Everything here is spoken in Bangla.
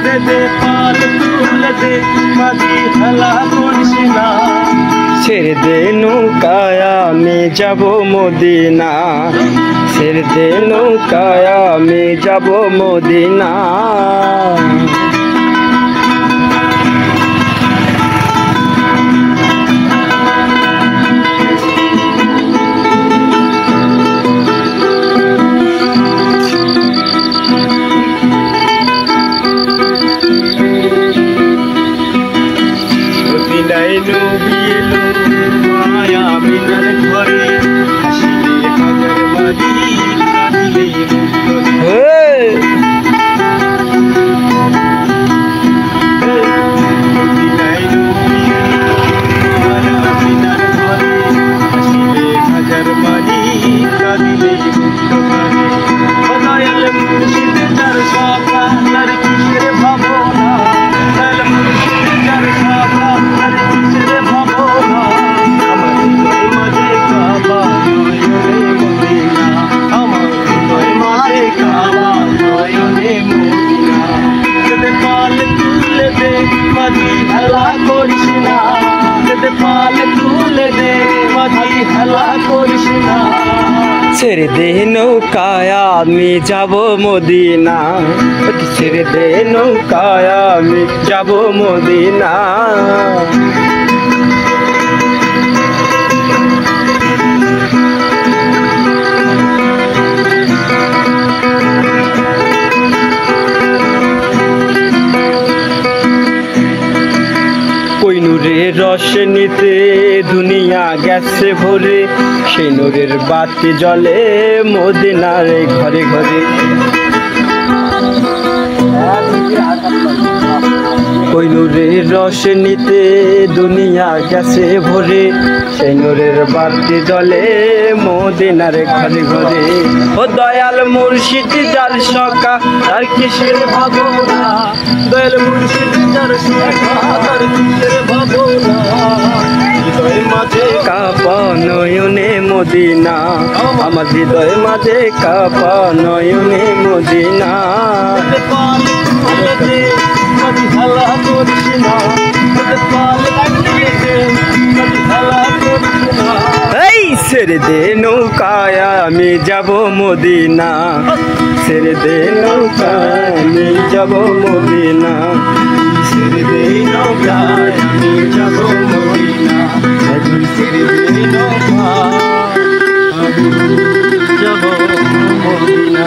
দে দে পাল তুলে দে মাঝি হেলা করিস না। ছেড়ে দে নৌকায় আমি যাব মদিনা, ছেড়ে দে নৌকায় আমি যাব মদিনা। মদিনায় নবী এলো মায়া মিনার ঘরে, হাসিলে হাজার বাড়ি কাঁদিলে মুক্ত ঘরে। মদিনায় নবী এলো মায়া মিনার ঘরে, হাসিলে হাজার বাড়ি কাঁদিলে মুক্ত ঘরে। ও দয়াল মুর্শিদ যার সখা তার কিসের ভাবনা, দয়াল মুর্শিদ যার সখা তার কিসের ভাবনা। আমার হৃদয় মাঝে কাবা নয়নে মদিনা, আমার হৃদয় মাঝে কাবা নয়নে মদিনা। দে পাল তুলে দে মাঝি হেলা করিস না, দে পাল তুলে দে মাঝি হেলা করিস না। ছেড়ে দে নৌকায় আমি যাব মদিনা, ছেড়ে দে নৌকায় আমি যাব মদিনা। ওই নূরের রস নিতে দুনিয়া গেছে ভরে, সেই নূরের বাতি জ্বলে মদিনার ঘরে ঘরে। ওই নূরের রস নিতে দুনিয়া গেছে ভরে, সেই নূরের বাতি জ্বলে মদিনার ঘরে ঘরে। ও দয়াল মুর্শিদ যার সখা তার কিসের ভাবনা, দয়াল মুর্শিদ যার সখা তার কিসের ভাবনা। হৃদয় মাঝে কাপা নয়নে মদিনা, আমার হৃদয় মাঝে কাপা নয়নে মদিনা। দে পাল তুলে দে মাঝি হেলা করিস না, দে পাল তুলে দে মাঝি হেলা করিস না। এই ছেড়ে দে নৌকায় আমি যাব মদিনা, ছেড়ে দে নৌকায় আমি যাব মদিনা। ছেড়ে দে নৌকায় আমি যাব মদিনা, ছেড়ে দে নৌকায় আমি যাব মদিনা।